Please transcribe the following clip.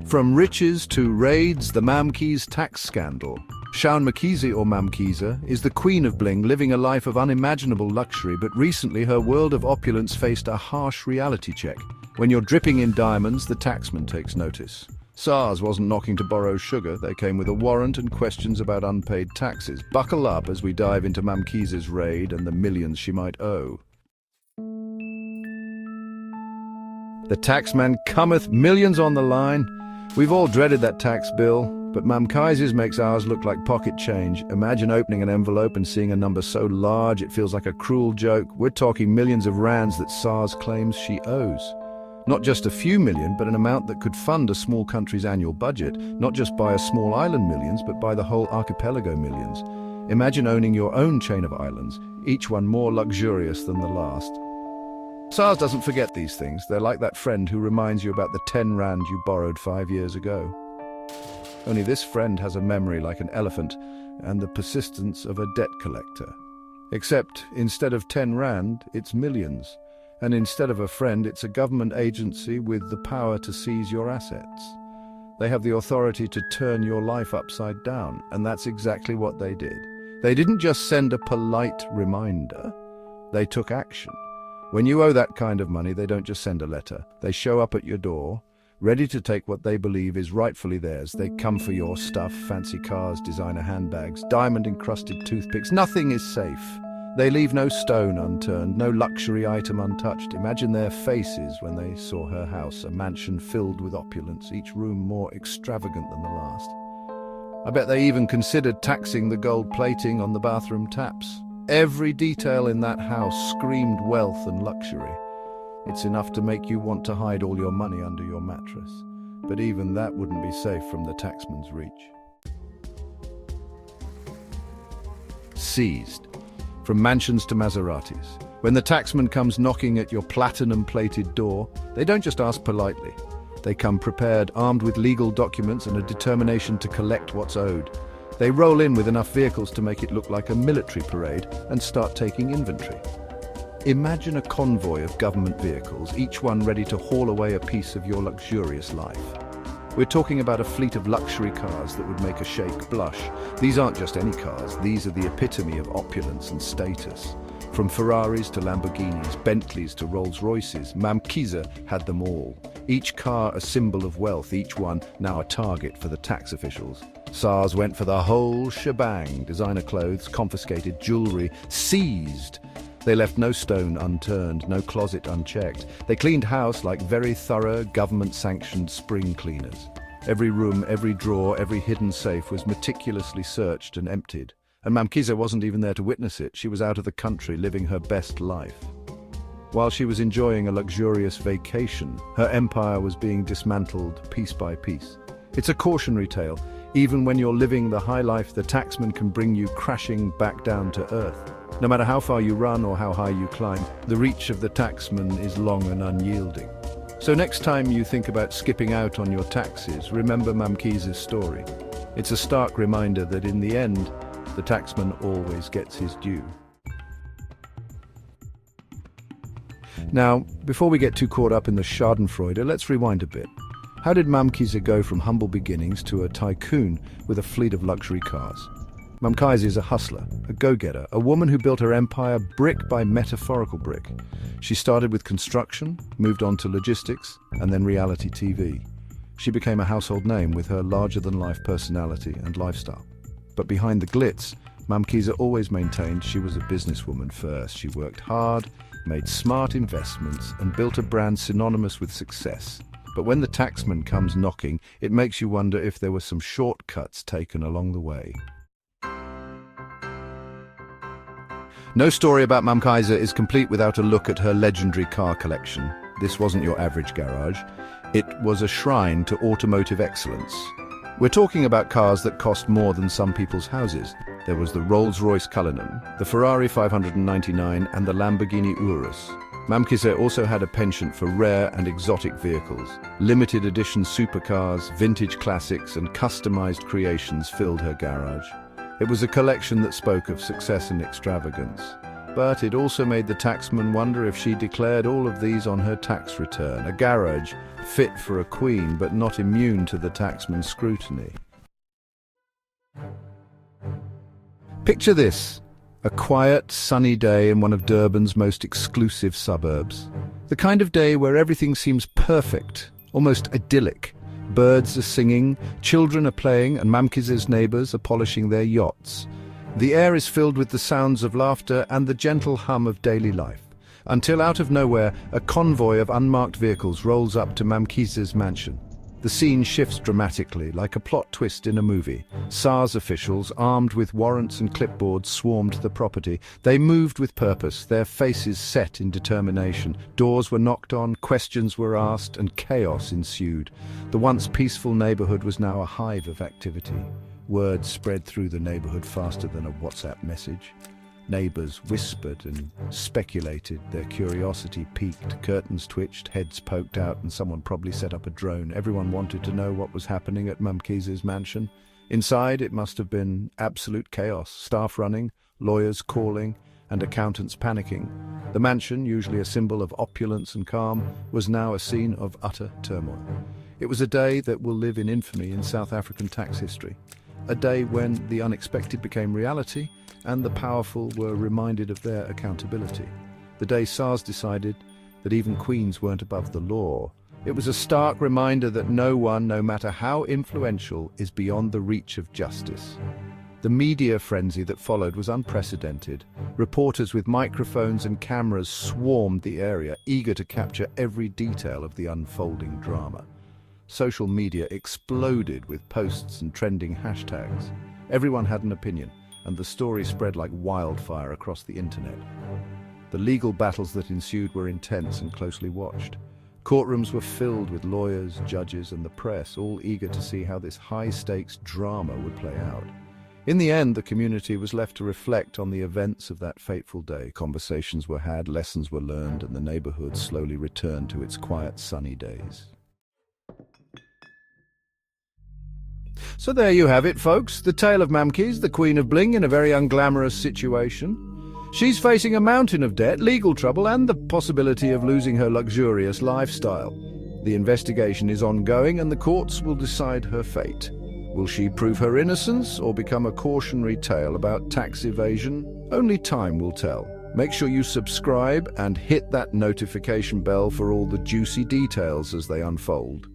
From riches to raids, the Mamkhize Tax Scandal. Mamkhize or Mamkhize is the queen of bling, living a life of unimaginable luxury, but recently her world of opulence faced a harsh reality check. When you're dripping in diamonds, the taxman takes notice. SARS wasn't knocking to borrow sugar, they came with a warrant and questions about unpaid taxes. Buckle up as we dive into Mamkhize's raid and the millions she might owe. The taxman cometh, millions on the line. We've all dreaded that tax bill, but Mamkhize's makes ours look like pocket change. Imagine opening an envelope and seeing a number so large it feels like a cruel joke. We're talking millions of rands that SARS claims she owes. Not just a few million, but an amount that could fund a small country's annual budget, not just buy a small island millions, but buy the whole archipelago millions. Imagine owning your own chain of islands, each one more luxurious than the last. SARS doesn't forget these things. They're like that friend who reminds you about the 10 rand you borrowed 5 years ago. Only this friend has a memory like an elephant and the persistence of a debt collector. Except instead of 10 rand, it's millions. And instead of a friend, it's a government agency with the power to seize your assets. They have the authority to turn your life upside down, and that's exactly what they did. They didn't just send a polite reminder, they took action. When you owe that kind of money, they don't just send a letter. They show up at your door, ready to take what they believe is rightfully theirs. They come for your stuff, fancy cars, designer handbags, diamond-encrusted toothpicks. Nothing is safe. They leave no stone unturned, no luxury item untouched. Imagine their faces when they saw her house, a mansion filled with opulence, each room more extravagant than the last. I bet they even considered taxing the gold plating on the bathroom taps. Every detail in that house screamed wealth and luxury. It's enough to make you want to hide all your money under your mattress. But even that wouldn't be safe from the taxman's reach. Seized. From mansions to Maseratis. When the taxman comes knocking at your platinum-plated door, they don't just ask politely. They come prepared, armed with legal documents and a determination to collect what's owed. They roll in with enough vehicles to make it look like a military parade and start taking inventory. Imagine a convoy of government vehicles, each one ready to haul away a piece of your luxurious life. We're talking about a fleet of luxury cars that would make a sheikh blush. These aren't just any cars, these are the epitome of opulence and status. From Ferraris to Lamborghinis, Bentleys to Rolls-Royces, Mamkhize had them all. Each car a symbol of wealth, each one now a target for the tax officials. SARS went for the whole shebang. Designer clothes, confiscated jewelry, seized. They left no stone unturned, no closet unchecked. They cleaned house like very thorough, government-sanctioned spring cleaners. Every room, every drawer, every hidden safe was meticulously searched and emptied. And Mamkhize wasn't even there to witness it. She was out of the country, living her best life. While she was enjoying a luxurious vacation, her empire was being dismantled piece by piece. It's a cautionary tale. Even when you're living the high life, the taxman can bring you crashing back down to earth. No matter how far you run or how high you climb, the reach of the taxman is long and unyielding. So next time you think about skipping out on your taxes, remember Mamkhize's story. It's a stark reminder that in the end, the taxman always gets his due. Now, before we get too caught up in the schadenfreude, let's rewind a bit. How did Mamkhize go from humble beginnings to a tycoon with a fleet of luxury cars? Mamkhize is a hustler, a go-getter, a woman who built her empire brick by metaphorical brick. She started with construction, moved on to logistics, and then reality TV. She became a household name with her larger-than-life personality and lifestyle. But behind the glitz, Mamkhize always maintained she was a businesswoman first. She worked hard, made smart investments, and built a brand synonymous with success. But when the taxman comes knocking, it makes you wonder if there were some shortcuts taken along the way. No story about Mamkhize is complete without a look at her legendary car collection. This wasn't your average garage. It was a shrine to automotive excellence. We're talking about cars that cost more than some people's houses. There was the Rolls-Royce Cullinan, the Ferrari 599, and the Lamborghini Urus. Mamkhize also had a penchant for rare and exotic vehicles. Limited edition supercars, vintage classics, and customized creations filled her garage. It was a collection that spoke of success and extravagance. But it also made the taxman wonder if she declared all of these on her tax return, a garage fit for a queen but not immune to the taxman's scrutiny. Picture this, a quiet, sunny day in one of Durban's most exclusive suburbs. The kind of day where everything seems perfect, almost idyllic. Birds are singing, children are playing, and Mamkhize'S neighbors are polishing their yachts. The air is filled with the sounds of laughter and the gentle hum of daily life, until out of nowhere, a convoy of unmarked vehicles rolls up to Mamkhize'S mansion. The scene shifts dramatically, like a plot twist in a movie. SARS officials, armed with warrants and clipboards, swarmed the property. They moved with purpose, their faces set in determination. Doors were knocked on, questions were asked, and chaos ensued. The once peaceful neighborhood was now a hive of activity. Word spread through the neighborhood faster than a WhatsApp message. Neighbors whispered and speculated, their curiosity piqued, curtains twitched, heads poked out, and someone probably set up a drone. Everyone wanted to know what was happening at Mamkhize'S mansion. Inside, it must have been absolute chaos, staff running, lawyers calling, and accountants panicking. The mansion, usually a symbol of opulence and calm, was now a scene of utter turmoil. It was a day that will live in infamy in South African tax history. A day when the unexpected became reality, and the powerful were reminded of their accountability. The day SARS decided that even queens weren't above the law. It was a stark reminder that no one, no matter how influential, is beyond the reach of justice. The media frenzy that followed was unprecedented. Reporters with microphones and cameras swarmed the area, eager to capture every detail of the unfolding drama. Social media exploded with posts and trending hashtags. Everyone had an opinion, and the story spread like wildfire across the internet. The legal battles that ensued were intense and closely watched. Courtrooms were filled with lawyers, judges, and the press, all eager to see how this high-stakes drama would play out. In the end, the community was left to reflect on the events of that fateful day. Conversations were had, lessons were learned, and the neighborhood slowly returned to its quiet, sunny days. So there you have it, folks. The tale of Mamkhize, the Queen of Bling, in a very unglamorous situation. She's facing a mountain of debt, legal trouble, and the possibility of losing her luxurious lifestyle. The investigation is ongoing, and the courts will decide her fate. Will she prove her innocence or become a cautionary tale about tax evasion? Only time will tell. Make sure you subscribe and hit that notification bell for all the juicy details as they unfold.